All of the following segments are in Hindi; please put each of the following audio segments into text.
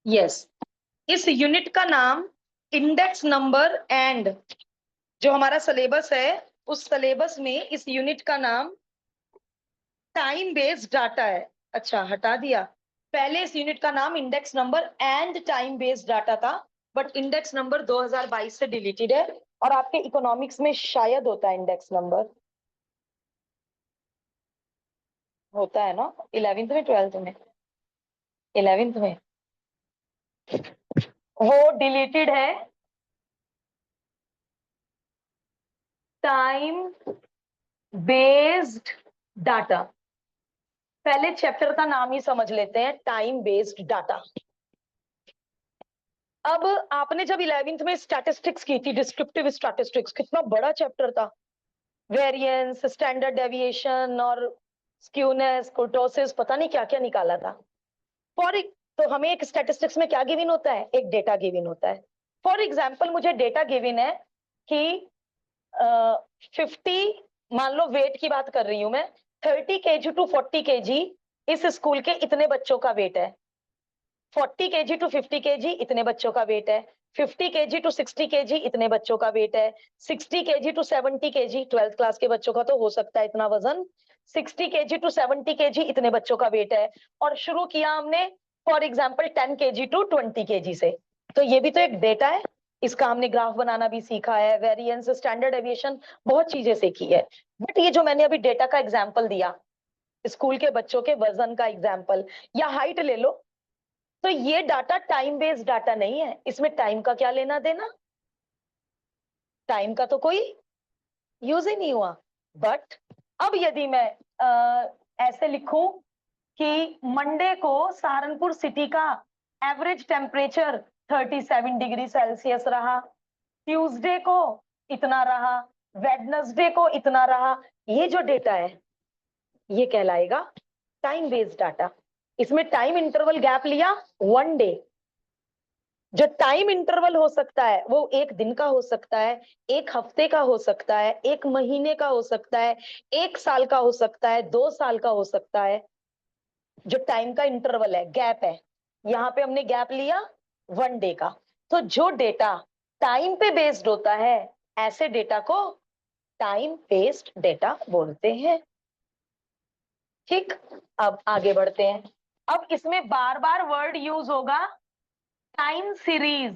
यस, इस यूनिट का नाम इंडेक्स नंबर एंड जो हमारा सिलेबस है उस सिलेबस में इस यूनिट का नाम टाइम बेस्ड डाटा है। अच्छा, हटा दिया। पहले इस यूनिट का नाम index number and time based data था, बट इंडेक्स नंबर 2022 से डिलीटेड है। और आपके इकोनॉमिक्स में शायद होता है इंडेक्स नंबर, होता है ना 11th में 12th में? 11th में वो डिलीटेड है। टाइम बेस्ड डाटा, पहले चैप्टर का नाम ही समझ लेते हैं, टाइम बेस्ड डाटा। अब आपने जब 11th में स्टैटिस्टिक्स की थी, डिस्क्रिप्टिव स्टैटिस्टिक्स, कितना बड़ा चैप्टर था। वेरिएंस, स्टैंडर्ड डेविएशन और स्क्यूनेस, कुर्टोसिस, पता नहीं क्या क्या निकाला था। तो हमें एक स्टैटिस्टिक्स में क्या गिवन होता है? एक डेटा गिवन होता है। फॉर एग्जाम्पल मुझे डेटा गिवन है कि 50, मान लो वेट की बात कर रही हूं मैं, 30 kg टू 40 kg इस स्कूल के इतने बच्चों का वेट है। 40 kg टू 50 kg इतने बच्चों का वेट है। 50 kg टू 60 kg इतने बच्चों का वेट है। 60 kg to 70 kg, 12th class के बच्चों का तो हो सकता है इतना वजन। 60 kg टू 70 kg इतने बच्चों का वेट है। और शुरू किया हमने for example 10 kg to 20 kg से। तो ये भी तो एक डेटा है, इसका हमने ग्राफ बनाना भी सीखा है, वेरिएंस, स्टैंडर्ड एविएशन, बहुत चीजें सीखी है। बट ये जो मैंने अभी डेटा का एग्जाम्पल दिया, स्कूल के बच्चों के वजन का एग्जाम्पल या हाइट ले लो, तो ये डाटा टाइम बेस्ड डाटा नहीं है। इसमें टाइम का क्या लेना देना, टाइम का तो कोई यूज ही नहीं हुआ। बट अब यदि मैं ऐसे लिखूं कि मंडे को सहारनपुर सिटी का एवरेज टेम्परेचर 37 डिग्री सेल्सियस रहा, ट्यूसडे को इतना रहा, वेडनेसडे को इतना रहा, ये जो डेटा है ये कहलाएगा टाइम बेस्ड डाटा। इसमें टाइम इंटरवल गैप लिया 1 डे। जो टाइम इंटरवल हो सकता है वो एक दिन का हो सकता है, एक हफ्ते का हो सकता है, एक महीने का हो सकता है, 1 साल का हो सकता है, 2 साल का हो सकता है। जो टाइम का इंटरवल है, गैप है, यहाँ पे हमने गैप लिया 1 डे का। तो जो डेटा टाइम पे बेस्ड होता है, ऐसे डेटा को टाइम बेस्ड डेटा बोलते हैं। ठीक, अब आगे बढ़ते हैं। अब इसमें बार बार वर्ड यूज होगा टाइम सीरीज।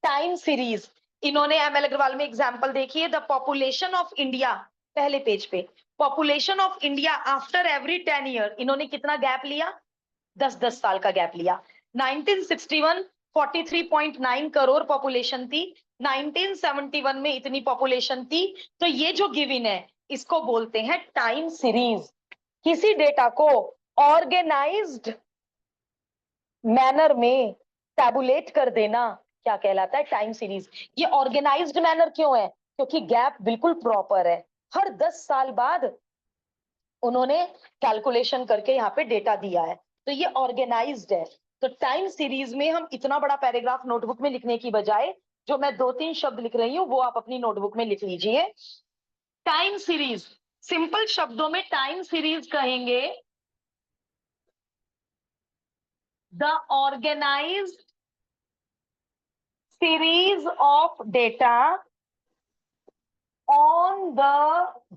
टाइम सीरीज, इन्होंने एमएल अग्रवाल में एग्जांपल देखी है, द पॉपुलेशन ऑफ इंडिया, पहले पेज पे, population of India after every 10 year, इन्होंने कितना गैप लिया? 10-10 साल का गैप लिया। 1961 43.9 करोड़ पॉपुलेशन थी, 1971 में इतनी पॉपुलेशन थी। तो ये जो गिवन है इसको बोलते हैं टाइम सीरीज। किसी डेटा को ऑर्गेनाइज्ड मैनर में टैबुलेट कर देना क्या कहलाता है? Time series. ये ऑर्गेनाइज्ड मैनर क्यों है? क्योंकि गैप बिल्कुल प्रॉपर है, हर 10 साल बाद उन्होंने कैलकुलेशन करके यहाँ पे डेटा दिया है, तो ये ऑर्गेनाइज्ड है। तो टाइम सीरीज में हम इतना बड़ा पैराग्राफ नोटबुक में लिखने की बजाय जो मैं 2-3 शब्द लिख रही हूँ वो आप अपनी नोटबुक में लिख लीजिए। टाइम सीरीज, सिंपल शब्दों में टाइम सीरीज कहेंगे the organised series of data on the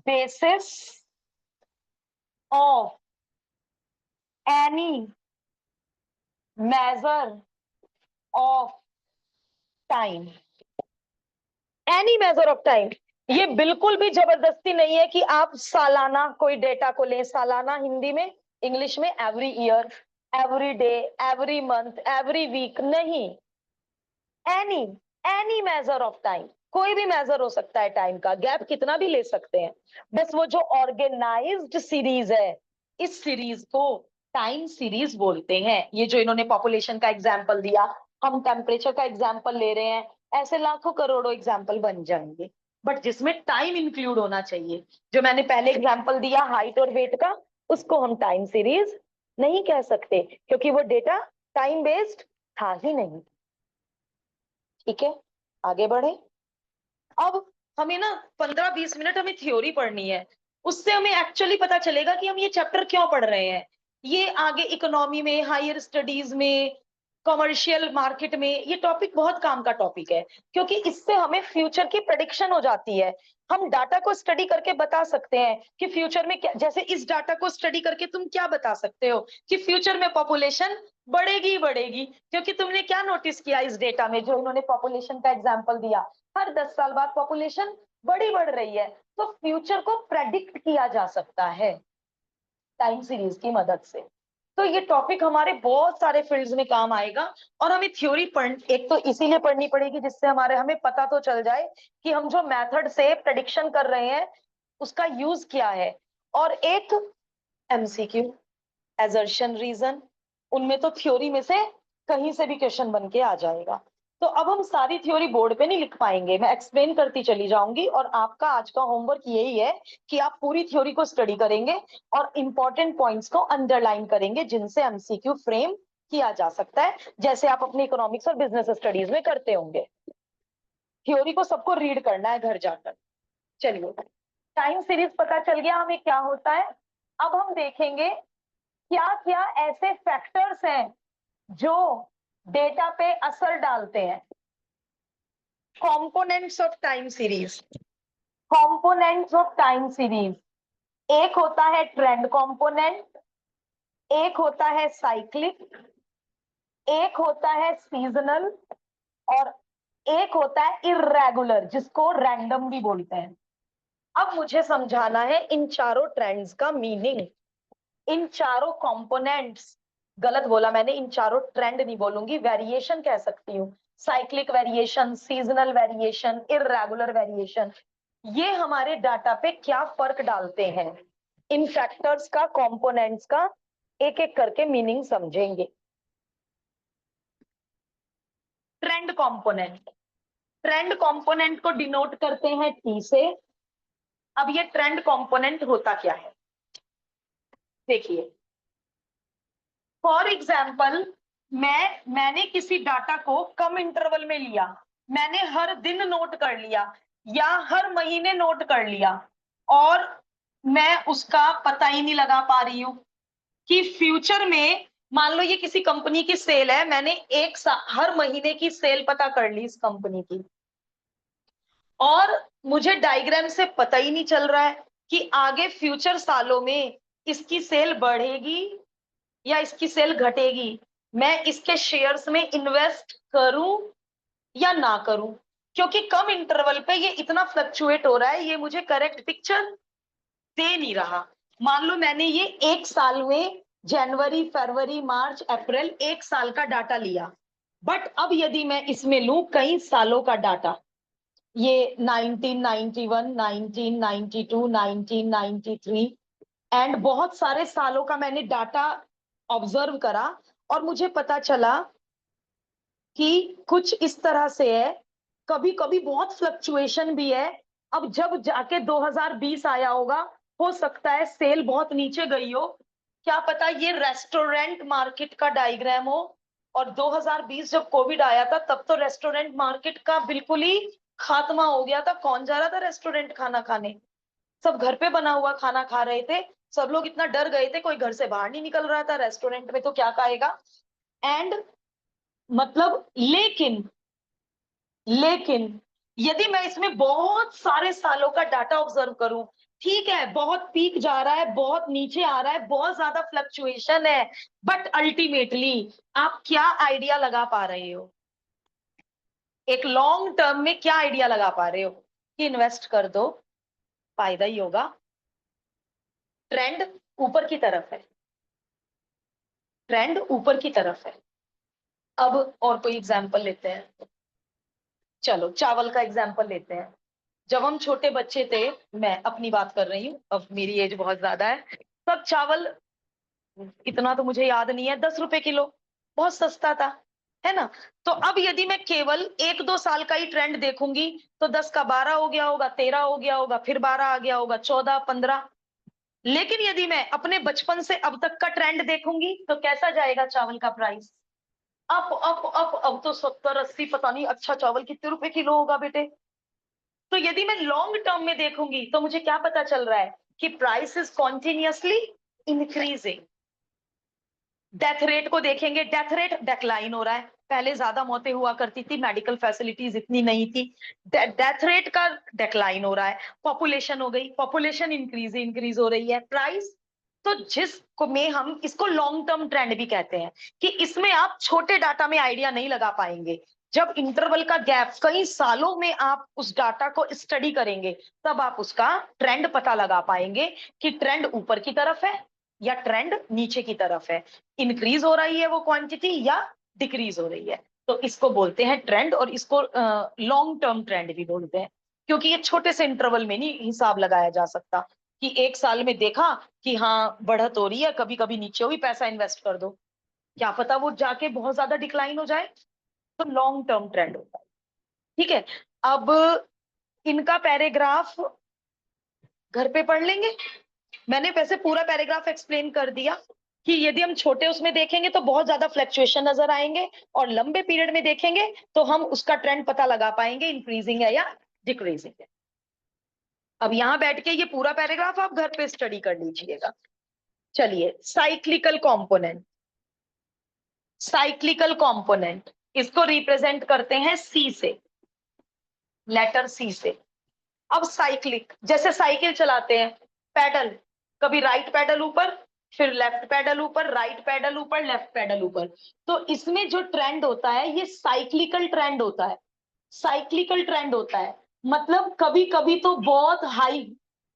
basis of any measure of time। Any major of time, ये बिल्कुल भी जबरदस्ती नहीं है कि आप सालाना कोई डेटा को लें। सालाना हिंदी में, इंग्लिश में every year, every day, every month, every week नहीं। Any any major of time, कोई भी मेजर हो सकता है टाइम का, गैप कितना भी ले सकते हैं। बस वो जो ऑर्गेनाइज्ड सीरीज है, इस सीरीज को टाइम सीरीज बोलते हैं। ये जो इन्होंने पॉपुलेशन का एग्जाम्पल दिया, हम टेम्परेचर का एग्जाम्पल ले रहे हैं, ऐसे लाखों करोड़ों एग्जाम्पल बन जाएंगे, बट जिसमें टाइम इंक्लूड होना चाहिए। जो मैंने पहले एग्जाम्पल दिया हाइट और वेट का, उसको हम टाइम सीरीज नहीं कह सकते क्योंकि वो डेटा टाइम बेस्ड था ही नहीं। ठीक है, आगे बढ़े। अब हमें ना 15-20 मिनट हमें थ्योरी पढ़नी है, उससे हमें एक्चुअली पता चलेगा कि हम ये चैप्टर क्यों पढ़ रहे हैं। ये आगे इकोनॉमी में, हायर स्टडीज में, कमर्शियल मार्केट में, ये टॉपिक बहुत काम का टॉपिक है, क्योंकि इससे हमें फ्यूचर की प्रेडिक्शन हो जाती है। हम डाटा को स्टडी करके बता सकते हैं कि फ्यूचर में क्या, जैसे इस डाटा को स्टडी करके तुम क्या बता सकते हो कि फ्यूचर में पॉपुलेशन बढ़ेगी बढ़ेगी, क्योंकि तुमने क्या नोटिस किया इस डेटा में, जो इन्होंने पॉपुलेशन का एग्जाम्पल दिया, हर 10 साल बाद पॉपुलेशन बढ़ रही है। तो फ्यूचर को प्रेडिक्ट किया जा सकता है टाइम सीरीज की मदद से। तो ये टॉपिक हमारे बहुत सारे फील्ड्स में काम आएगा, और हमें थ्योरी एक तो इसीलिए पढ़नी पड़ेगी जिससे हमें पता तो चल जाए कि हम जो मेथड से प्रेडिक्शन कर रहे हैं उसका यूज क्या है। और एक एमसीक्यू, एजर्शन रीजन, उनमें तो थ्योरी में से कहीं से भी क्वेश्चन बन के आ जाएगा। तो अब हम सारी थ्योरी बोर्ड पे नहीं लिख पाएंगे, मैं एक्सप्लेन करती चली जाऊंगी, और आपका आज का होमवर्क यही है कि आप पूरी थ्योरी को स्टडी करेंगे और इंपॉर्टेंट पॉइंट्स को अंडरलाइन करेंगे जिनसे एमसीक्यू फ्रेम किया जा सकता है, जैसे आप अपनी इकोनॉमिक्स और बिजनेस स्टडीज में करते होंगे। थ्योरी को सबको रीड करना है घर जाकर। चलिए, टाइम सीरीज पता चल गया हमें क्या होता है। अब हम देखेंगे क्या क्या ऐसे फैक्टर्स हैं जो डेटा पे असर डालते हैं। Components of time series, components of time series, एक होता है ट्रेंड कंपोनेंट, एक होता है साइक्लिक, एक होता है सीजनल, और एक होता है इर्रेगुलर जिसको रैंडम भी बोलते हैं। अब मुझे समझाना है इन चारों ट्रेंड्स का मीनिंग, इन चारों कंपोनेंट्स, गलत बोला मैंने, इन चारों ट्रेंड नहीं बोलूंगी, वेरिएशन कह सकती हूँ, cyclic variation, seasonal variation, irregular variation, ये हमारे डाटा पे क्या फर्क डालते हैं। इन फैक्टर्स का, कंपोनेंट्स का एक एक करके मीनिंग समझेंगे। ट्रेंड कंपोनेंट, ट्रेंड कंपोनेंट को डिनोट करते हैं टी से। अब ये ट्रेंड कंपोनेंट होता क्या है, देखिए। फॉर एग्जाम्पल, मैंने किसी डाटा को कम इंटरवल में लिया, मैंने हर दिन नोट कर लिया या हर महीने नोट कर लिया, और मैं उसका पता ही नहीं लगा पा रही हूं कि फ्यूचर में, मान लो ये किसी कंपनी की सेल है, मैंने हर महीने की सेल पता कर ली इस कंपनी की, और मुझे डायग्राम से पता ही नहीं चल रहा है कि आगे फ्यूचर सालों में इसकी सेल बढ़ेगी या इसकी सेल घटेगी, मैं इसके शेयर्स में इन्वेस्ट करूं या ना करूं, क्योंकि कम इंटरवल पे ये इतना फ्लक्चुएट हो रहा है, ये मुझे करेक्ट पिक्चर दे नहीं रहा। मान लो मैंने ये एक साल में जनवरी, फरवरी, मार्च, अप्रैल, एक साल का डाटा लिया, बट अब यदि मैं इसमें लूं कई सालों का डाटा, ये 1991, 1992, 1993 एंड बहुत सारे सालों का मैंने डाटा ऑब्जर्व करा, और मुझे पता चला कि कुछ इस तरह से है, कभी कभी बहुत फ्लक्चुएशन भी है। अब जब जाके 2020 आया होगा, हो सकता है सेल बहुत नीचे गई हो, क्या पता ये रेस्टोरेंट मार्केट का डायग्राम हो, और 2020 जब कोविड आया था तब तो रेस्टोरेंट मार्केट का बिल्कुल ही खात्मा हो गया था, कौन जा रहा था रेस्टोरेंट खाना खाने, सब घर पे बना हुआ खाना खा रहे थे, सब लोग इतना डर गए थे, कोई घर से बाहर नहीं निकल रहा था, रेस्टोरेंट में तो क्या खाएगा। एंड मतलब लेकिन यदि मैं इसमें बहुत सारे सालों का डाटा ऑब्जर्व करूं, ठीक है बहुत पीक जा रहा है, बहुत नीचे आ रहा है, बहुत ज्यादा फ्लक्चुएशन है, बट अल्टीमेटली आप क्या आइडिया लगा पा रहे हो, एक लॉन्ग टर्म में क्या आइडिया लगा पा रहे हो कि इन्वेस्ट कर दो, फायदा ही होगा, ट्रेंड ऊपर की तरफ है, ट्रेंड ऊपर की तरफ है। अब और कोई एग्जांपल लेते हैं, चलो चावल का एग्जांपल लेते हैं। जब हम छोटे बच्चे थे, मैं अपनी बात कर रही हूँ, अब मेरी एज बहुत ज्यादा है, तब चावल, इतना तो मुझे याद नहीं है, 10 रुपए किलो, बहुत सस्ता था, है ना। तो अब यदि मैं केवल 1-2 साल का ही ट्रेंड देखूंगी, तो 10 का 12 हो गया होगा, 13 हो गया होगा, फिर 12 आ गया होगा, 14, 15। लेकिन यदि मैं अपने बचपन से अब तक का ट्रेंड देखूंगी तो कैसा जाएगा चावल का प्राइस, अप अप अप, अब तो 70-80, पता नहीं अच्छा चावल कितने रुपए किलो होगा बेटे। तो यदि मैं लॉन्ग टर्म में देखूंगी तो मुझे क्या पता चल रहा है कि price is continuously increasing. Death rate को देखेंगे, डेथ रेट डिक्लाइन हो रहा है, पहले ज्यादा मौतें हुआ करती थी, मेडिकल फैसिलिटीज इतनी नहीं थी, डेथ रेट का डिक्लाइन हो रहा है। पॉपुलेशन हो गई, पॉपुलेशन इंक्रीज हो रही है। प्राइस, तो जिसको में हम इसको लॉन्ग टर्म ट्रेंड भी कहते हैं, कि इसमें आप छोटे डाटा में आइडिया नहीं लगा पाएंगे। जब इंटरवल का गैप कई सालों में आप उस डाटा को स्टडी करेंगे, तब आप उसका ट्रेंड पता लगा पाएंगे कि ट्रेंड ऊपर की तरफ है या ट्रेंड नीचे की तरफ है, इंक्रीज हो रही है वो क्वांटिटी या डिक्रीज हो रही है। तो इसको बोलते हैं ट्रेंड, और इसको लॉन्ग टर्म ट्रेंड भी बोलते हैं, क्योंकि ये छोटे से इंटरवल में नहीं हिसाब लगाया जा सकता कि एक साल में देखा कि हाँ बढ़त हो रही है, कभी कभी नीचे हुई, पैसा इन्वेस्ट कर दो, क्या पता वो जाके बहुत ज्यादा डिक्लाइन हो जाए। तो लॉन्ग टर्म ट्रेंड होता है। ठीक है, अब इनका पैराग्राफ घर पे पढ़ लेंगे। मैंने वैसे पूरा पैराग्राफ एक्सप्लेन कर दिया कि यदि हम छोटे उसमें देखेंगे तो बहुत ज्यादा फ्लक्चुएशन नजर आएंगे, और लंबे पीरियड में देखेंगे तो हम उसका ट्रेंड पता लगा पाएंगे, इंक्रीजिंग है या डिक्रीजिंग है। अब यहां बैठ के ये पूरा पैराग्राफ आप घर पे स्टडी कर लीजिएगा। चलिए, साइक्लिकल कंपोनेंट, साइक्लिकल कंपोनेंट इसको रिप्रेजेंट करते हैं सी से, लेटर सी से। अब साइक्लिक, जैसे साइकिल चलाते हैं, पैडल, कभी राइट पैडल ऊपर, फिर लेफ्ट पैडल ऊपर, राइट पैडल ऊपर, लेफ्ट पैडल ऊपर। तो इसमें जो ट्रेंड होता है ये साइक्लिकल ट्रेंड होता है, साइक्लिकल ट्रेंड होता है। मतलब कभी कभी तो बहुत हाई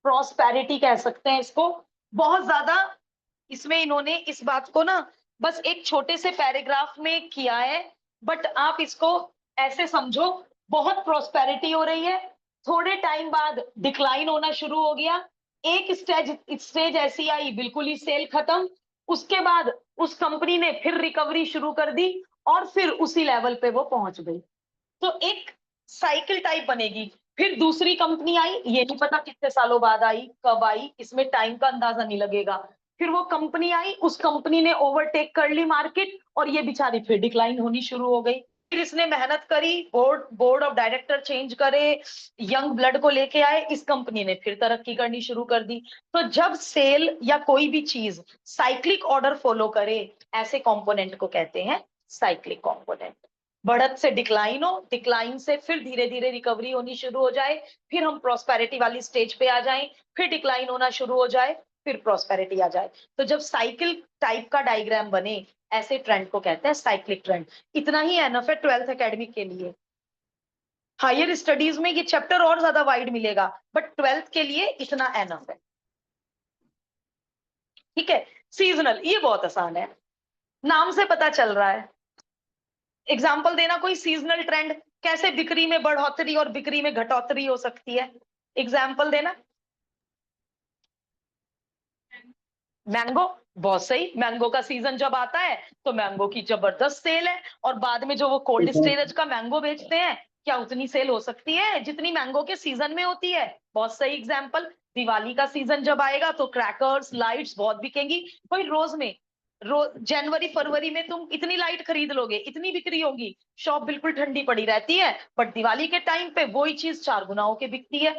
प्रॉस्पेरिटी कह सकते हैं इसको, बहुत ज्यादा। इसमें इन्होंने इस बात को ना बस एक छोटे से पैराग्राफ में किया है, बट आप इसको ऐसे समझो, बहुत प्रॉस्पेरिटी हो रही है, थोड़े टाइम बाद डिक्लाइन होना शुरू हो गया, एक स्टेज ऐसी आई बिल्कुल ही सेल खत्म, उसके बाद उस कंपनी ने फिर रिकवरी शुरू कर दी, और फिर उसी लेवल पे वो पहुंच गई। तो एक साइकिल टाइप बनेगी। फिर दूसरी कंपनी आई, ये नहीं पता कितने सालों बाद आई, कब आई, इसमें टाइम का अंदाजा नहीं लगेगा। फिर वो कंपनी आई, उस कंपनी ने ओवरटेक कर ली मार्केट, और ये बेचारी फिर डिक्लाइन होनी शुरू हो गई। फिर इसने मेहनत करी, बोर्ड ऑफ डायरेक्टर चेंज करे, यंग ब्लड को लेके आए, इस कंपनी ने फिर तरक्की करनी शुरू कर दी। तो जब सेल या कोई भी चीज साइक्लिक ऑर्डर फॉलो करे, ऐसे कंपोनेंट को कहते हैं साइक्लिक कंपोनेंट। बढ़त से डिक्लाइन हो, डिक्लाइन से फिर धीरे धीरे रिकवरी होनी शुरू हो जाए, फिर हम प्रॉस्पेरिटी वाली स्टेज पे आ जाएं, फिर डिक्लाइन होना शुरू हो जाए, फिर प्रॉस्पेरिटी आ जाए। तो जब साइकिल टाइप का डायग्राम बने, ऐसे ट्रेंड को कहते हैं साइक्लिक ट्रेंड। इतना ही एनफ है 12th एकेडमिक के लिए। हायर स्टडीज में ये चैप्टर और ज्यादा वाइड मिलेगा, बट 12th के लिए इतना एनफ है। ठीक है, सीजनल ये बहुत आसान है, नाम से पता चल रहा है। एग्जाम्पल देना कोई सीजनल ट्रेंड, कैसे बिक्री में बढ़ोतरी और बिक्री में घटोतरी हो सकती है, एग्जाम्पल देना। मैंगो, बहुत सही, मैंगो का सीजन जब आता है तो मैंगो की जबरदस्त सेल है, और बाद में जो वो कोल्ड स्टोरेज का मैंगो बेचते हैं, क्या उतनी सेल हो सकती है जितनी मैंगो के सीजन में होती है? बहुत सही एग्जाम्पल। दिवाली का सीजन जब आएगा तो क्रैकर्स, लाइट्स बहुत बिकेंगी। कोई रोज जनवरी फरवरी में तुम इतनी लाइट खरीद लोगे, इतनी बिक्री होगी, शॉप बिल्कुल ठंडी पड़ी रहती है, बट दिवाली के टाइम पे वही चीज 4 गुना होके बिकती है।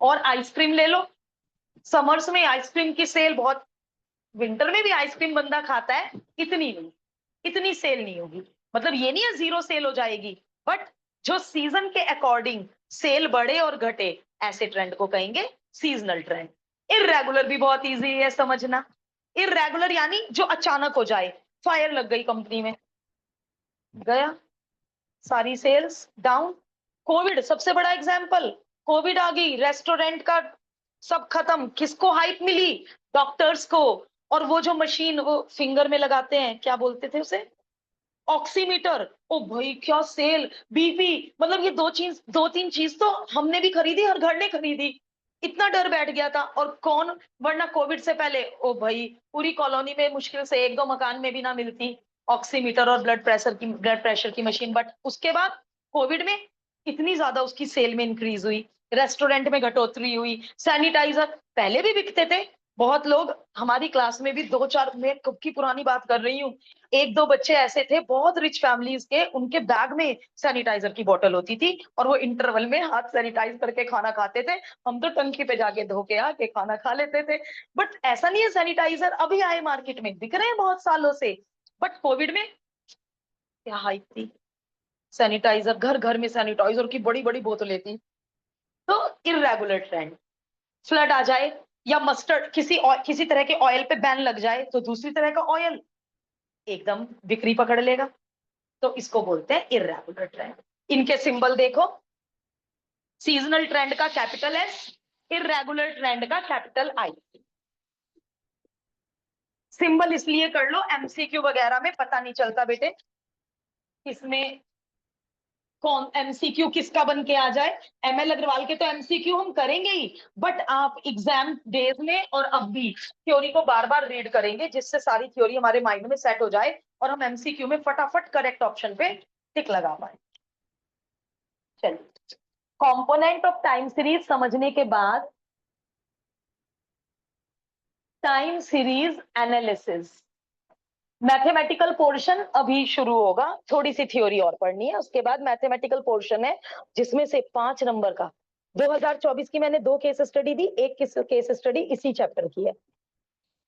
और आइसक्रीम ले लो, समर्स में आइसक्रीम की सेल बहुत, विंटर में भी आइसक्रीम बंदा खाता है, इतनी नहीं, इतनी सेल नहीं होगी। मतलब ये नहीं है जीरो सेल हो जाएगी, बट जो सीजन के अकॉर्डिंग सेल बढ़े और घटे, ऐसे ट्रेंड को कहेंगे सीजनल ट्रेंड। इररेगुलर भी बहुत इजी है समझना। इररेगुलर यानी जो अचानक हो जाए, फायर लग गई कंपनी में, गया सारी सेल्स डाउन। कोविड सबसे बड़ा एग्जाम्पल, कोविड आ गई, रेस्टोरेंट का सब खत्म, किसको हाइप मिली? डॉक्टर्स को। और वो जो मशीन वो फिंगर में लगाते हैं, क्या बोलते थे उसे, ऑक्सीमीटर, ओ भाई क्या सेल, बीपी, मतलब ये दो तीन चीज तो हमने भी खरीदी, हर घर ने खरीदी, इतना डर बैठ गया था। और कौन, वरना कोविड से पहले ओ भाई पूरी कॉलोनी में मुश्किल से 1-2 मकान में भी ना मिलती ऑक्सीमीटर और ब्लड प्रेशर की मशीन। बट उसके बाद कोविड में इतनी ज्यादा उसकी सेल में इंक्रीज हुई, रेस्टोरेंट में घटोतरी हुई। सैनिटाइजर पहले भी बिकते थे, बहुत लोग हमारी क्लास में भी 2-4, मैं कब की पुरानी बात कर रही हूँ, 1-2 बच्चे ऐसे थे बहुत रिच फैमिलीज के, उनके बैग में सैनिटाइजर की बोतल होती थी, और वो इंटरवल में हाथ सैनिटाइज करके खाना खाते थे। हम तो टंकी पे जाके धो के आके खाना खा लेते थे। बट ऐसा नहीं है, सैनिटाइजर अभी आए मार्केट में, बिक रहे हैं बहुत सालों से। बट कोविड में क्या हाइप थी, सैनिटाइजर, घर घर में सैनिटाइजर की बड़ी बड़ी बोतलें थी। तो इरेगुलर ट्रेंड, फ्लड आ जाए या मस्टर्ड किसी तरह के ऑयल पे बैन लग जाए तो दूसरी तरह का ऑयल एकदम बिक्री पकड़ लेगा। तो इसको बोलते हैं इरेगुलर ट्रेंड। इनके सिंबल देखो, सीजनल ट्रेंड का कैपिटल एस, इरेगुलर ट्रेंड का कैपिटल आई। सिंबल इसलिए कर लो, एमसीक्यू वगैरह में पता नहीं चलता बेटे इसमें कौन एमसीक्यू किसका बन के आ जाए। एमएल अग्रवाल के तो एमसीक्यू हम करेंगे ही, बट आप एग्जाम डेज में और अब भी थ्योरी को बार बार रीड करेंगे जिससे सारी थ्योरी हमारे माइंड में सेट हो जाए और हम एमसीक्यू में फटाफट करेक्ट ऑप्शन पे टिक लगा पाए। चलिए, कंपोनेंट ऑफ टाइम सीरीज समझने के बाद time series analysis mathematical portion अभी शुरू होगा। थोड़ी सी थ्योरी और पढ़नी है, उसके बाद मैथमेटिकल पोर्शन है जिसमें से 5 नंबर का 2024 की मैंने 2 केस स्टडी दी, एक केस स्टडी इसी चैप्टर की है।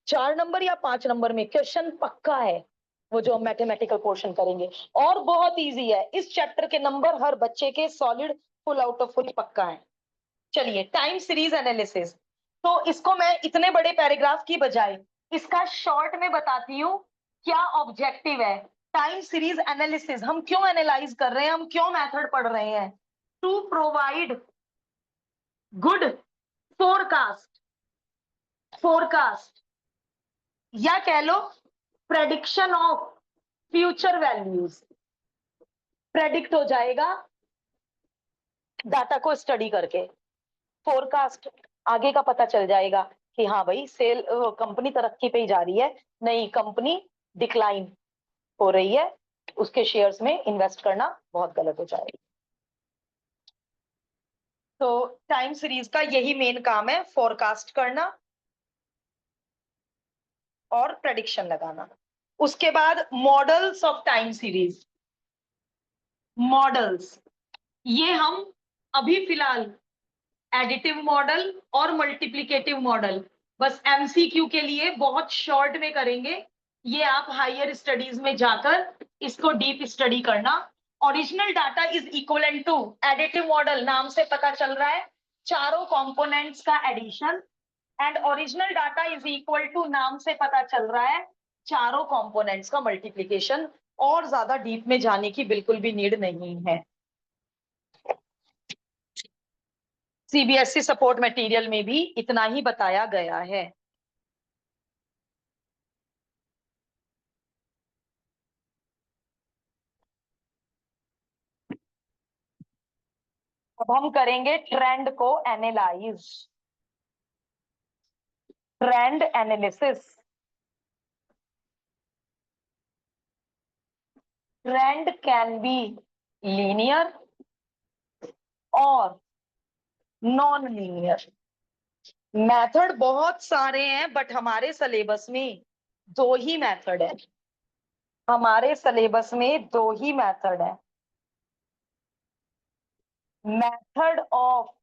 4 नंबर या 5 नंबर में क्वेश्चन पक्का है वो जो हम मैथमेटिकल पोर्शन करेंगे, और बहुत इजी है। इस चैप्टर के नंबर हर बच्चे के solid full out of full पक्का है। चलिए, टाइम सीरीज एनालिसिस, तो इसको मैं इतने बड़े पैराग्राफ की बजाय इसका शॉर्ट में बताती हूँ क्या ऑब्जेक्टिव है। टाइम सीरीज एनालिसिस हम क्यों एनालाइज कर रहे हैं, हम क्यों मेथड पढ़ रहे हैं? टू प्रोवाइड गुड फोरकास्ट या कह लो prediction of future values. Predict हो जाएगा डाटा को स्टडी करके, फोरकास्ट आगे का पता चल जाएगा कि हाँ भाई सेल कंपनी तरक्की पे ही जा रही है, नहीं कंपनी डिक्लाइन हो रही है, उसके शेयर्स में इन्वेस्ट करना बहुत गलत हो जाएगा। तो टाइम सीरीज का यही मेन काम है, फोरकास्ट करना और प्रेडिक्शन लगाना। उसके बाद models of time series, models ये हम अभी फिलहाल एडिटिव मॉडल और मल्टीप्लिकेटिव मॉडल बस एमसीक्यू के लिए बहुत शॉर्ट में करेंगे। ये आप हायर स्टडीज में जाकर इसको डीप स्टडी करना। Original data is equivalent to additive model, नाम से पता चल रहा है चारों कंपोनेंट्स का addition, and original data is equal to नाम से पता चल रहा है चारों कंपोनेंट्स का मल्टीप्लिकेशन। और ज्यादा डीप में जाने की बिल्कुल भी नीड नहीं है। सीबीएसई सपोर्ट मटेरियल में भी इतना ही बताया गया है। अब हम करेंगे ट्रेंड को analyse, trend analysis. Trend can be linear और नॉन लीनियर। मेथड बहुत सारे हैं बट हमारे सिलेबस में 2 ही मेथड है, हमारे सिलेबस में 2 ही मेथड है। Method of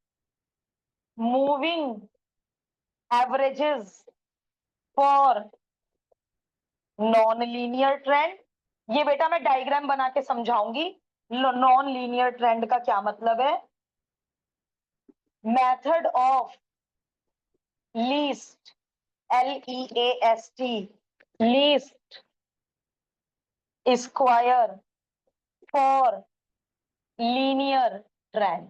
moving averages for non linear trend. ये बेटा मैं डायग्राम बना के समझाऊंगी नॉन लीनियर ट्रेंड का क्या मतलब है। Method of least, LEAST, least square for linear trend.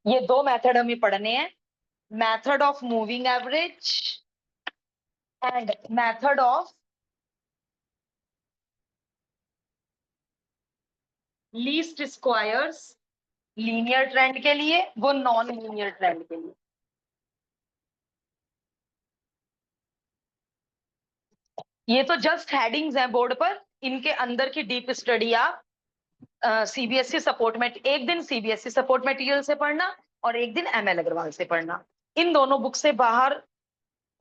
ये 2 मेथड हमें पढ़ने हैं, method of moving average and method of least squares linear trend के लिए, वो नॉन लीनियर ट्रेंड के लिए। ये तो जस्ट हेडिंग्स हैं बोर्ड पर, इनके अंदर की डीप स्टडी आप सीबीएसई सपोर्ट में, एक दिन सीबीएसई सपोर्ट मटेरियल से पढ़ना और एक दिन एमएल अग्रवाल से पढ़ना। इन दोनों बुक से बाहर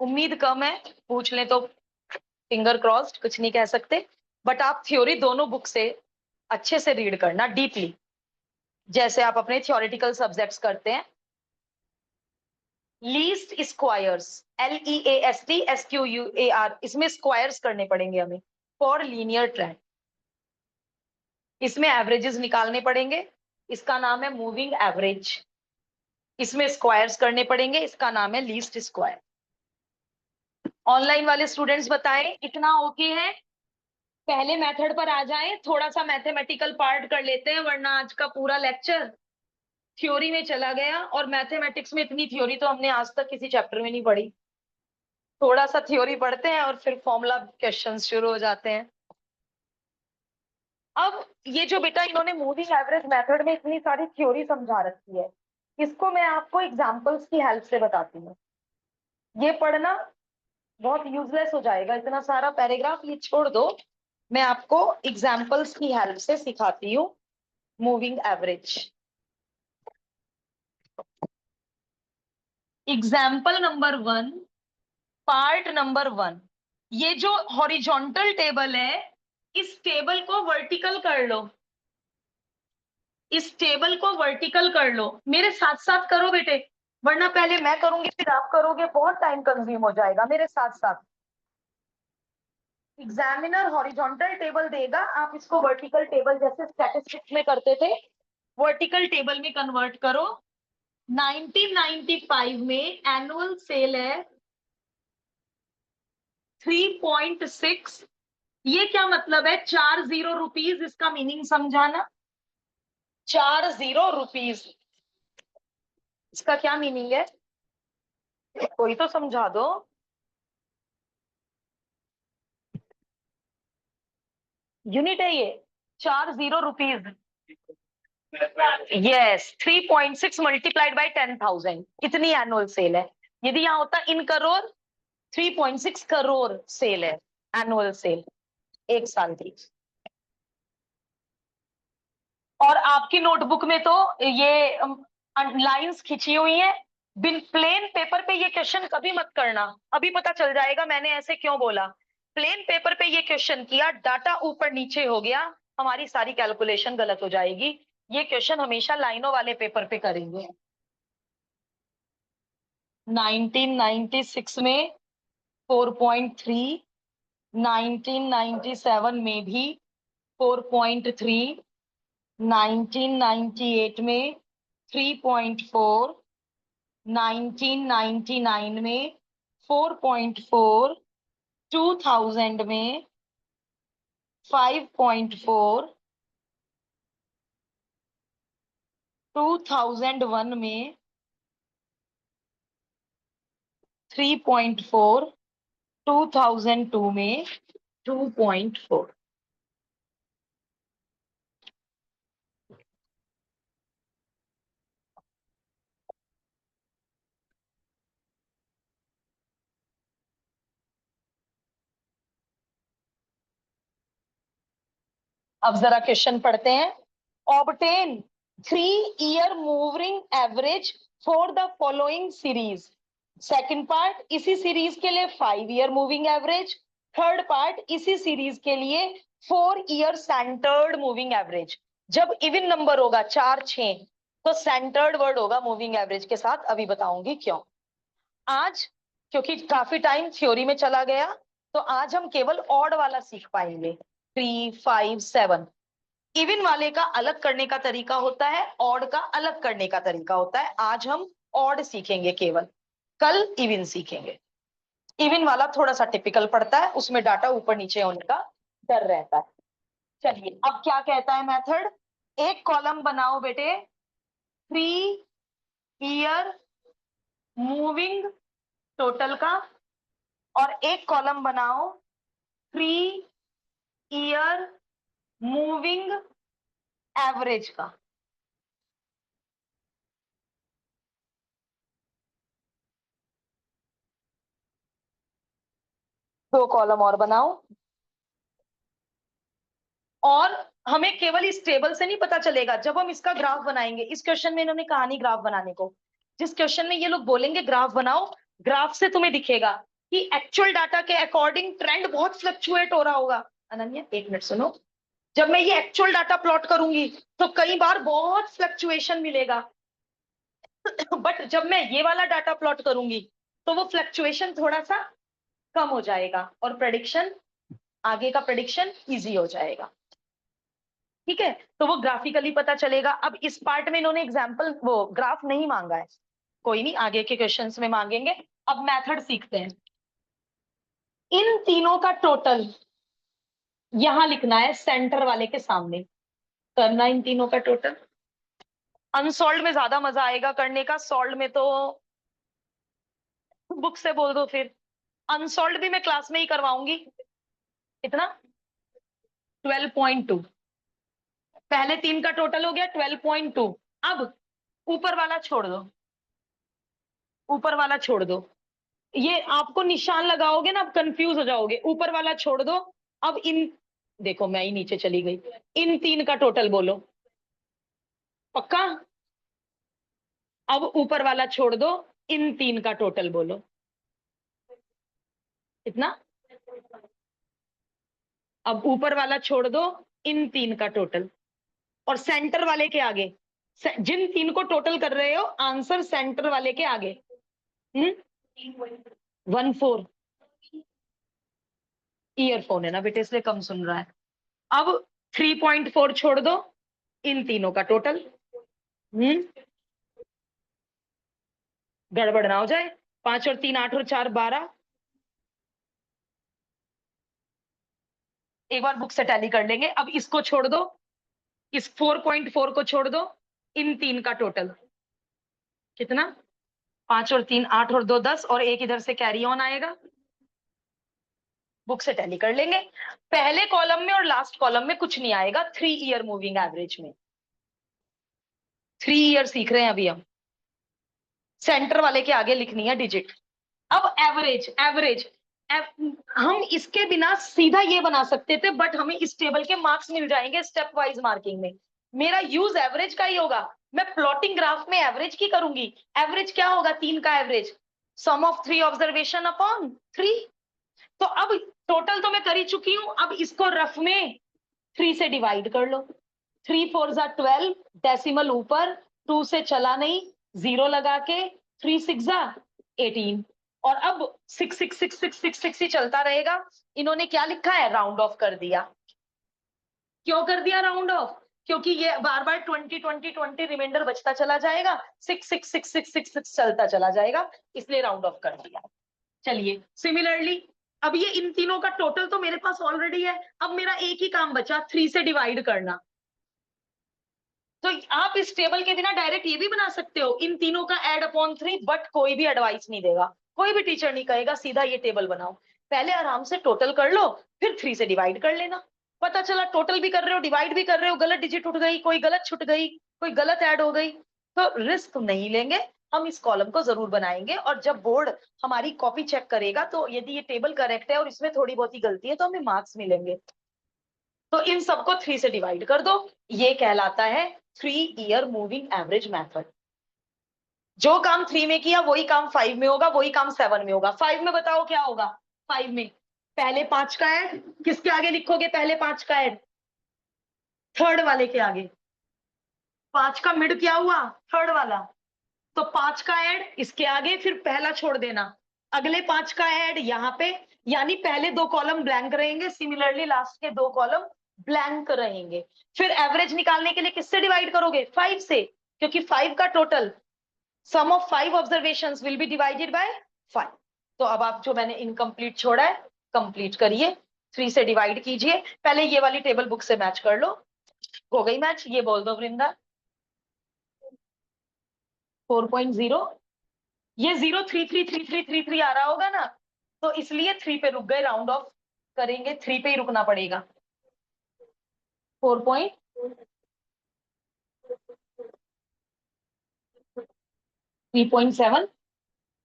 उम्मीद कम है, पूछ लें तो फिंगर क्रॉस्ड, कुछ नहीं कह सकते, बट आप थ्योरी दोनों बुक से अच्छे से रीड करना डीपली, जैसे आप अपने थ्योरेटिकल सब्जेक्ट्स करते हैं। लीस्ट स्क्वायर्स, LEAST SQUAR, इसमें स्क्वायर्स करने पड़ेंगे हमें। For linear trend. इसमें एवरेजेस निकालने पड़ेंगे, इसका नाम है मूविंग एवरेज। इसमें स्क्वायर्स करने पड़ेंगे, इसका नाम है लीस्ट स्क्वायर। ऑनलाइन वाले स्टूडेंट्स बताएं इतना ओके है? पहले मेथड पर आ जाएं, थोड़ा सा मैथमेटिकल पार्ट कर लेते हैं, वरना आज का पूरा लेक्चर थ्योरी में चला गया। और मैथमेटिक्स में इतनी थ्योरी तो हमने आज तक किसी चैप्टर में नहीं पढ़ी। थोड़ा सा थ्योरी पढ़ते हैं और फिर फॉर्मूला क्वेश्चंस शुरू हो जाते हैं। अब ये जो बेटा इन्होंने मूविंग एवरेज मेथड में इतनी सारी थ्योरी समझा रखी है, इसको मैं आपको एग्जांपल्स की हेल्प से बताती हूँ। ये पढ़ना बहुत यूजलेस हो जाएगा, इतना सारा पैराग्राफ ये छोड़ दो। मैं आपको एग्जांपल्स की हेल्प से सिखाती हूँ moving average. Example number 1, part number 1। ये जो हॉरिजॉन्टल टेबल है, इस टेबल को वर्टिकल कर लो। इस टेबल को वर्टिकल कर लो, मेरे साथ साथ करो बेटे, वरना पहले मैं करूंगी फिर आप करोगे, बहुत टाइम कंज्यूम हो जाएगा। मेरे साथ साथ एग्जामिनर हॉरिजॉन्टल टेबल देगा, आप इसको वर्टिकल टेबल जैसे स्टैटिस्टिक्स में करते थे, वर्टिकल टेबल में कन्वर्ट करो। 1995 में एनुअल सेल है 3.6। ये क्या मतलब है? 40 रुपीज, इसका मीनिंग समझाना। 40 रुपीज, इसका क्या मीनिंग है? कोई तो समझा दो। यूनिट है ये, 40 रुपीज। यस, 3.6 मल्टीप्लाइड बाई 10,000, कितनी एनुअल सेल है? यदि यहाँ होता इन करोड़, 3.6 करोड़ सेल है, एनुअल सेल, एक साल की। और आपकी नोटबुक में तो ये लाइंस खिंची हुई है। बिन प्लेन पेपर पे ये क्वेश्चन कभी मत करना, अभी पता चल जाएगा मैंने ऐसे क्यों बोला। प्लेन पेपर पे ये क्वेश्चन किया, डाटा ऊपर नीचे हो गया, हमारी सारी कैलकुलेशन गलत हो जाएगी। ये क्वेश्चन हमेशा लाइनों वाले पेपर पे करेंगे। 1996 में 4.3, 1997 में भी 4.3, 1998 में 3.4, 1999 में 4.4, 2000 में 5.4, 2001 में 3.4, 2002 में 2.4। अब जरा क्वेश्चन पढ़ते हैं। Obtain 3 year moving average for the following series. Second part, इसी सीरीज के लिए 5 year moving average. Third part, इसी सीरीज के लिए 4 ईयर सेंटर्ड मूविंग एवरेज। जब इवन नंबर होगा 4, 6, तो सेंटर्ड वर्ड होगा मूविंग एवरेज के साथ। अभी बताऊंगी क्यों। आज क्योंकि काफी टाइम थ्योरी में चला गया, तो आज हम केवल ऑड वाला सीख पाएंगे। 3, 5, 7। इवन वाले का अलग करने का तरीका होता है, ऑड का अलग करने का तरीका होता है। आज हम ऑड सीखेंगे केवल, कल इवन सीखेंगे। इवन वाला थोड़ा सा टिपिकल पड़ता है, उसमें डाटा ऊपर नीचे होने का डर रहता है। चलिए अब क्या कहता है मेथड। एक कॉलम बनाओ बेटे 3 ईयर मूविंग टोटल का, और एक कॉलम बनाओ 3 ईयर मूविंग एवरेज का। दो कॉलम और बनाओ। और हमें केवल इस टेबल से नहीं पता चलेगा, जब हम इसका ग्राफ बनाएंगे। इस क्वेश्चन में इन्होंने कहा नहीं ग्राफ बनाने को। जिस क्वेश्चन में ये लोग बोलेंगे ग्राफ बनाओ, ग्राफ से तुम्हें दिखेगा कि एक्चुअल डाटा के अकॉर्डिंग ट्रेंड बहुत फ्लक्चुएट हो रहा होगा। अनन्या एक मिनट सुनो, जब मैं ये एक्चुअल डाटा प्लॉट करूंगी तो कई बार बहुत फ्लक्चुएशन मिलेगा। बट जब मैं ये वाला डाटा प्लॉट करूंगी तो वो फ्लक्चुएशन थोड़ा सा कम हो जाएगा और प्रेडिक्शन आगे का प्रेडिक्शन इजी हो जाएगा। ठीक है, तो वो ग्राफिकली पता चलेगा। अब इस पार्ट में इन्होंने एग्जाम्पल वो ग्राफ नहीं मांगा है, कोई नहीं, आगे के क्वेश्चंस में मांगेंगे। अब मेथड सीखते हैं। इन तीनों का टोटल यहां लिखना है सेंटर वाले के सामने, करना इन तीनों का टोटल। अनसॉल्व में ज्यादा मजा आएगा करने का, सॉल्व में तो बुक से बोल दो फिर। अनसॉल्व भी मैं क्लास में ही करवाऊंगी। कितना? 12.2। पहले तीन का टोटल हो गया 12.2। अब ऊपर वाला छोड़ दो, ऊपर वाला छोड़ दो, ये आपको निशान लगाओगे ना, अब कंफ्यूज हो जाओगे। ऊपर वाला छोड़ दो। अब इन, देखो मैं ही नीचे चली गई, इन तीन का टोटल बोलो। पक्का? अब ऊपर वाला छोड़ दो, इन तीन का टोटल बोलो। कितना? अब ऊपर वाला छोड़ दो, इन तीन का टोटल, और सेंटर वाले के आगे, जिन तीन को टोटल कर रहे हो आंसर सेंटर वाले के आगे। 1/4। ईयरफोन है ना बेटे इसलिए कम सुन रहा है। अब 3.4 छोड़ दो, इन तीनों का टोटल। गड़बड़ ना हो जाए। 5 और 3 8 और 4 12। एक बार बुक से टैली कर लेंगे। अब इसको छोड़ दो, इस 4.4 को छोड़ दो, इन तीन का टोटल कितना? 5 और 3 8 और 2 10, और एक इधर से कैरी ऑन आएगा। बुक से टैली कर लेंगे। पहले कॉलम में और लास्ट कॉलम में कुछ नहीं आएगा 3 ईयर मूविंग एवरेज में। 3 ईयर सीख रहे हैं अभी हम। सेंटर वाले के आगे लिखनी है डिजिट। अब एवरेज, हम इसके बिना सीधा ये बना सकते थे, बट हमें इस टेबल के मार्क्स मिल जाएंगे स्टेप वाइज मार्किंग में। मेरा यूज एवरेज का ही होगा। मैं प्लॉटिंग ग्राफ में एवरेज की करूंगी। एवरेज क्या होगा? तीन का average, sum of 3 observation upon 3। तो अब टोटल तो मैं कर ही चुकी हूं, अब इसको रफ में 3 से डिवाइड कर लो। 3 4 जा 12, डेसिमल ऊपर, 2 से चला नहीं, 0 लगा के, 3 6 जा 18, और अब 6 6 6 6 6 6 ही चलता रहेगा। इन्होंने क्या लिखा है? राउंड ऑफ कर दिया। क्यों कर दिया राउंड ऑफ? क्योंकि ये बार बार 20 20 20 रिमाइंडर बचता चला जाएगा, 6 6 6 6 6 6 चलता चला जाएगा, इसलिए राउंड ऑफ कर दिया। चलिए सिमिलरली, अब ये इन तीनों का टोटल तो मेरे पास ऑलरेडी है। अब मेरा एक ही काम बचा, 3 से डिवाइड करना। तो आप इस टेबल के बिना डायरेक्ट ये भी बना सकते हो, इन तीनों का ऐड अपॉन 3, बट कोई भी एडवाइस नहीं देगा, कोई भी टीचर नहीं कहेगा सीधा ये टेबल बनाओ। पहले आराम से टोटल कर लो, फिर 3 से डिवाइड कर लेना। पता चला टोटल भी कर रहे हो, डिवाइड भी कर रहे हो, गलत डिजिट उठ गई, कोई गलत छूट गई, कोई गलत ऐड हो गई, तो रिस्क नहीं लेंगे। हम इस कॉलम को जरूर बनाएंगे, और जब बोर्ड हमारी कॉपी चेक करेगा तो यदि ये टेबल करेक्ट है और इसमें थोड़ी बहुत ही गलती है तो हमें मार्क्स मिलेंगे। तो इन सबको 3 से डिवाइड कर दो, ये कहलाता है 3 ईयर मूविंग एवरेज मेथड। जो काम 3 में किया वही काम 5 में होगा, वही काम 7 में होगा। 5 में बताओ क्या होगा? 5 में पहले 5 का ऐड किसके आगे लिखोगे? पहले 5 का ऐड थर्ड वाले के आगे। 5 का मिड क्या हुआ? थर्ड वाला। तो 5 का ऐड इसके आगे, फिर पहला छोड़ देना, अगले 5 का ऐड यहाँ पे, यानी पहले 2 कॉलम ब्लैंक रहेंगे, सिमिलरली लास्ट के 2 कॉलम ब्लैंक रहेंगे। फिर एवरेज निकालने के लिए किससे डिवाइड करोगे? 5 से, क्योंकि 5 का total sum of 5 observations will be divided by 5। तो अब आप जो मैंने इनकम्प्लीट छोड़ा है कंप्लीट करिए, 3 से डिवाइड कीजिए। पहले ये वाली टेबल बुक से मैच कर लो। हो गई मैच? ये बोल दो वृंदा। 4.0, ये 0 3 3 3 3 3 3 आ रहा होगा ना, तो इसलिए 3 पे रुक गए, राउंड ऑफ करेंगे, 3 पे ही रुकना पड़ेगा। 4.3.7।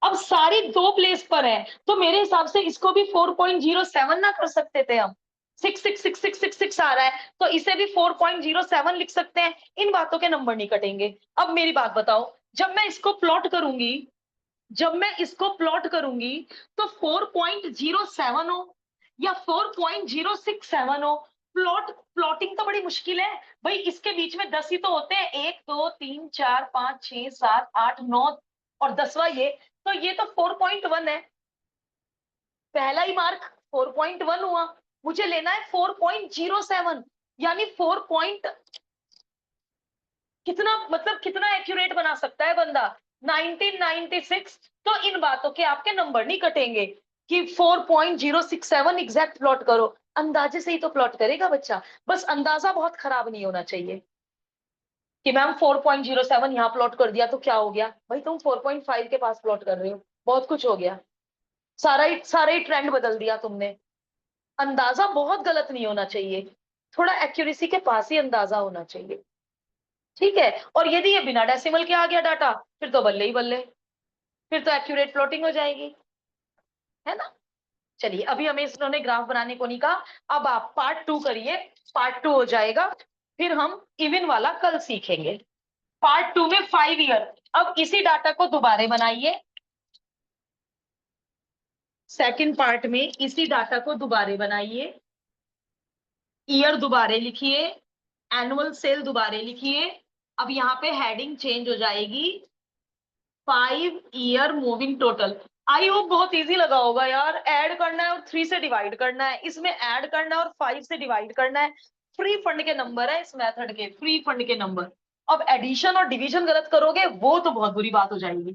अब सारी 2 प्लेस पर है, तो मेरे हिसाब से इसको भी 4.07 ना कर सकते थे हम? 6 आ रहा है, तो इसे भी 4.07 लिख सकते हैं। इन बातों के नंबर नहीं कटेंगे। अब मेरी बात बताओ, जब मैं इसको प्लॉट करूंगी, जब मैं इसको प्लॉट करूंगी, तो 4.07 हो या 4.067 हो, प्लॉटिंग तो बड़ी मुश्किल है भाई। इसके बीच में 10 ही तो होते हैं, 1 2 3 4 5 6 7 8 9, और 10वां ये, तो ये तो 4.1 है। पहला ही मार्क 4.1 हुआ। मुझे लेना है 4.07, यानी 4 पॉइंट कितना, मतलब कितना एक्यूरेट बना सकता है बंदा, 1996। तो इन बातों के आपके नंबर नहीं कटेंगे कि 4.067 एग्जैक्ट प्लॉट करो, अंदाजे से ही तो प्लॉट करेगा बच्चा। बस अंदाजा बहुत खराब नहीं होना चाहिए कि मैम 4.07 यहाँ प्लॉट कर दिया तो क्या हो गया, भाई तुम 4.5 के पास प्लॉट कर रहे हो, बहुत कुछ हो गया, सारा ही ट्रेंड बदल दिया तुमने। अंदाजा बहुत गलत नहीं होना चाहिए, थोड़ा एक्यूरेसी के पास ही अंदाजा होना चाहिए, ठीक है। और यदि ये बिना डेसिमल के आ गया डाटा, फिर तो बल्ले ही बल्ले, फिर तो एक्यूरेट प्लॉटिंग हो जाएगी, है ना। चलिए, अभी हमें इन्होंने ग्राफ बनाने को नहीं कहा, अब आप पार्ट 2 करिए, पार्ट 2 हो जाएगा, फिर हम इवन वाला कल सीखेंगे। पार्ट 2 में 5 ईयर, अब इसी डाटा को दोबारा बनाइए, सेकंड पार्ट में इसी डाटा को दोबारा बनाइए, ईयर दोबारे लिखिए, एनुअल सेल दोबारे लिखिए। अब यहाँ पे हेडिंग चेंज हो जाएगी, 5 year moving total. I hope बहुत इजी लगा होगा यार, ऐड करना है और 3 से डिवाइड करना है, इसमें ऐड करना है और 5 से डिवाइड करना है। फ्री फंड के नंबर है इस मेथड के, फ्री फंड के नंबर। अब एडिशन और डिवीजन गलत करोगे वो तो बहुत बुरी बात हो जाएगी।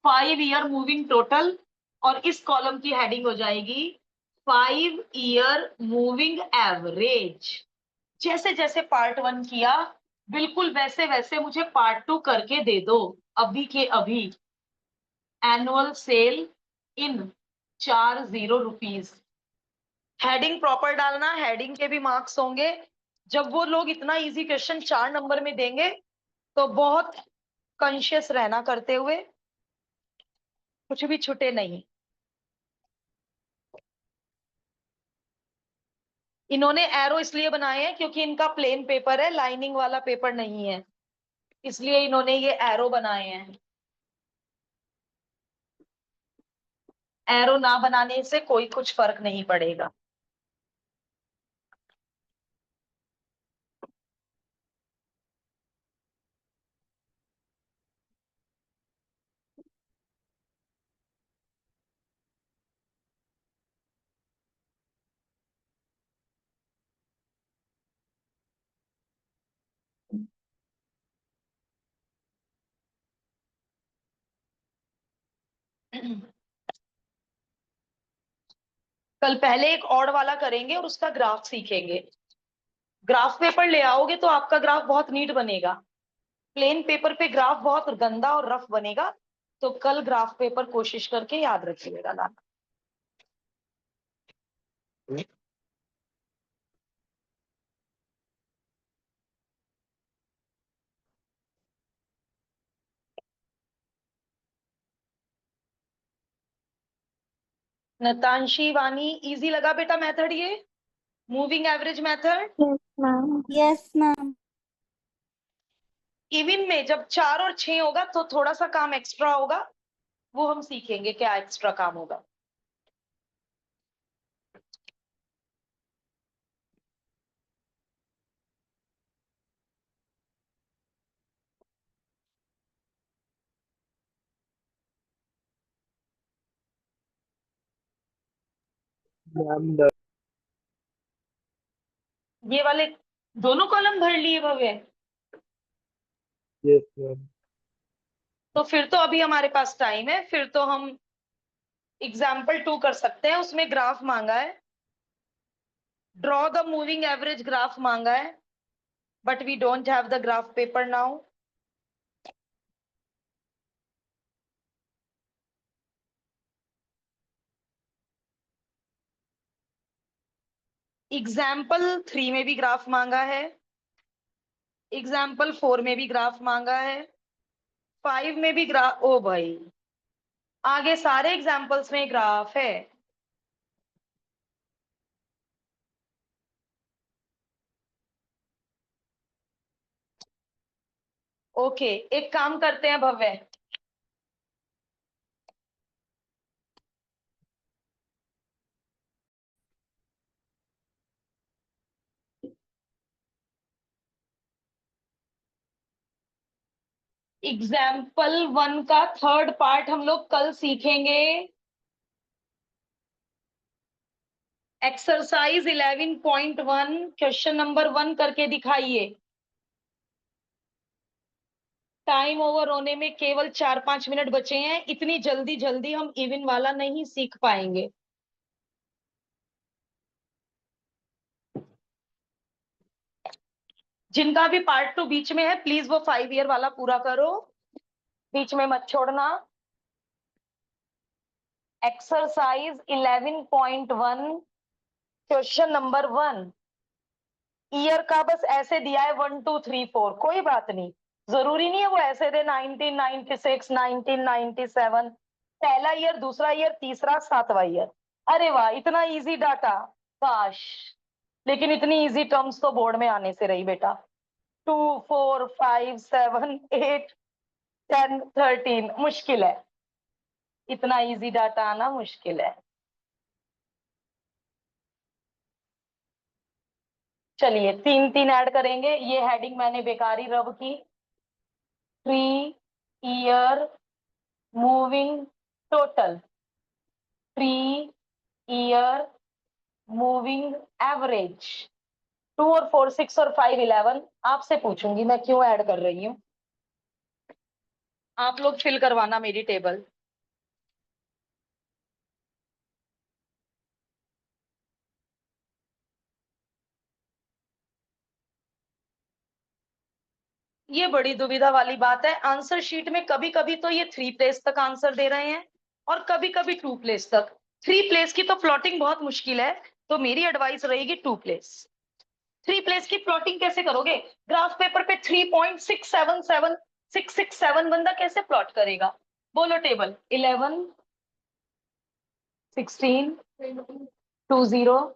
5 ईयर मूविंग टोटल, और इस कॉलम की हेडिंग हो जाएगी 5 ईयर मूविंग एवरेज। जैसे जैसे पार्ट 1 किया, बिल्कुल वैसे वैसे मुझे पार्ट 2 करके दे दो, अभी के अभी। एनुअल सेल इन 40 रुपीज, हेडिंग प्रॉपर डालना, हेडिंग के भी मार्क्स होंगे। जब वो लोग इतना इजी क्वेश्चन 4 नंबर में देंगे तो बहुत कॉन्शियस रहना करते हुए, कुछ भी छूटे नहीं। इन्होंने एरो इसलिए बनाए हैं क्योंकि इनका प्लेन पेपर है, लाइनिंग वाला पेपर नहीं है, इसलिए इन्होंने ये एरो बनाए हैं। एरो ना बनाने से कोई कुछ फर्क नहीं पड़ेगा। कल पहले एक ऑड वाला करेंगे और उसका ग्राफ सीखेंगे। ग्राफ पेपर ले आओगे तो आपका ग्राफ बहुत नीट बनेगा, प्लेन पेपर पे ग्राफ बहुत गंदा और रफ बनेगा। तो कल ग्राफ पेपर कोशिश करके याद रखिएगा लाना। नतांशी वानी, इजी लगा बेटा मेथड ये, moving average method. Yes ma'am. Yes ma'am. Even में जब 4 और 6 होगा तो थोड़ा सा काम एक्स्ट्रा होगा, वो हम सीखेंगे क्या एक्स्ट्रा काम होगा। मैम ये वाले दोनों कॉलम भर लिए भव्य, यस मैम। तो फिर तो अभी हमारे पास टाइम है, फिर तो हम एग्जाम्पल 2 कर सकते हैं। उसमें ग्राफ मांगा है, draw the moving average graph मांगा है, but we don't have the graph paper now. Example 3 में भी ग्राफ मांगा है, एग्जाम्पल 4 में भी ग्राफ मांगा है, 5 में भी ग्राफ, ओ भाई आगे सारे एग्जाम्पल्स में ग्राफ है। ओके, एक काम करते हैं भव्य, एग्जाम्पल 1 का थर्ड पार्ट हम लोग कल सीखेंगे, एक्सरसाइज 11.1 क्वेश्चन नंबर 1 करके दिखाइए। टाइम ओवर होने में केवल 4-5 मिनट बचे हैं। इतनी जल्दी जल्दी हम इवन वाला नहीं सीख पाएंगे। जिनका भी पार्ट 2 बीच में है प्लीज वो 5 ईयर वाला पूरा करो, बीच में मत छोड़ना। Exercise 11.1 question number 1। ईयर का बस ऐसे दिया है 1 2 3 4, कोई बात नहीं, जरूरी नहीं है वो ऐसे दे 1996 1997। पहला ईयर, दूसरा ईयर, तीसरा, 7वां ईयर। अरे वाह, इतना इजी डाटा, काश। लेकिन इतनी इजी टर्म्स तो बोर्ड में आने से रही बेटा। 2 4 5 7 8 10 13 मुश्किल है, इतना इजी डाटा आना मुश्किल है। चलिए 3-3 ऐड करेंगे। ये हेडिंग मैंने बेकारी रब की। 3 year moving total, 3 year moving average. 2 और 4 6 और 5 11। आपसे पूछूंगी मैं क्यों ऐड कर रही हूँ, आप लोग फिल करवाना मेरी टेबल। ये बड़ी दुविधा वाली बात है। आंसर शीट में कभी कभी तो ये 3 प्लेस तक आंसर दे रहे हैं और कभी कभी 2 प्लेस तक। 3 प्लेस की तो प्लॉटिंग बहुत मुश्किल है, तो मेरी एडवाइस रहेगी 2 प्लेस। 3 प्लेस की प्लॉटिंग कैसे करोगे? ग्राफ पेपर पे 3.677 बंदा कैसे प्लॉट करेगा? बोलो टेबल। 11 16 20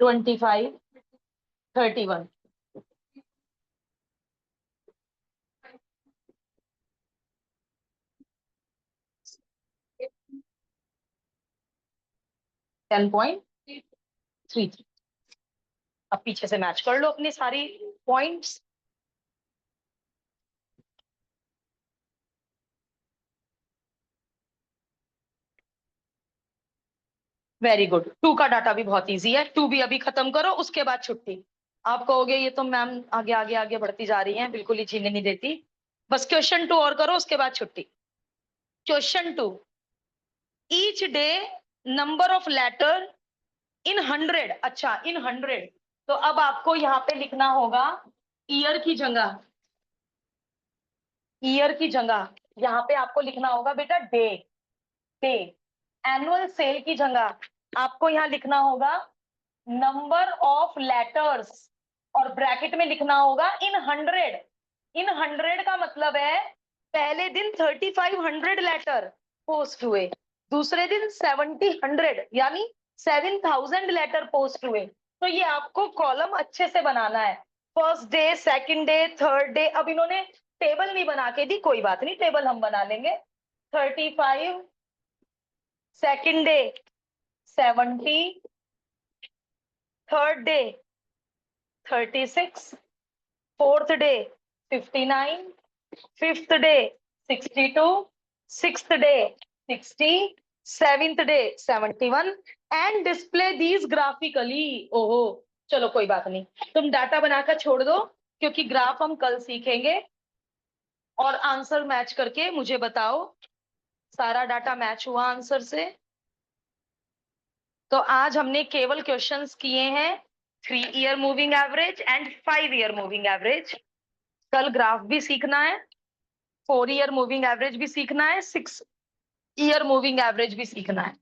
25 31। 10.33। अब पीछे से मैच कर लो अपनी सारी पॉइंट्स। Very good. 2 का डाटा भी बहुत इजी है, 2 भी अभी खत्म करो, उसके बाद छुट्टी। आप कहोगे ये तो मैम आगे आगे आगे बढ़ती जा रही हैं, बिल्कुल ही जीने नहीं देती। बस क्वेश्चन 2 और करो, उसके बाद छुट्टी। Question 2, each day number of letter in 100। अच्छा, इन 100, तो अब आपको यहाँ पे लिखना होगा ईयर की जगह, ईयर की जगह यहाँ पे आपको लिखना होगा बेटा डे। डे। एनुअल सेल की जगह आपको यहाँ लिखना होगा नंबर ऑफ लेटर्स, और ब्रैकेट में लिखना होगा इन 100। इन 100 का मतलब है पहले दिन 3500 लेटर पोस्ट हुए, दूसरे दिन 7000 यानी 7000 लेटर पोस्ट हुए। तो ये आपको कॉलम अच्छे से बनाना है। First day, second day, third day. अब इन्होंने टेबल नहीं बना के दी, कोई बात नहीं, टेबल हम बना लेंगे। 35, second day 70, third day 36, fourth day 59, fifth day 62, sixth day 60, seventh day 71 and display these graphically. ओहो, चलो कोई बात नहीं, तुम डाटा बनाकर छोड़ दो, क्योंकि ग्राफ हम कल सीखेंगे। और आंसर मैच करके मुझे बताओ सारा डाटा मैच हुआ आंसर से। तो आज हमने केवल क्वेश्चंस किए हैं 3 year moving average and 5 year moving average. कल ग्राफ भी सीखना है, 4 ईयर मूविंग एवरेज भी सीखना है, 6 ईयर मूविंग एवरेज भी सीखना है।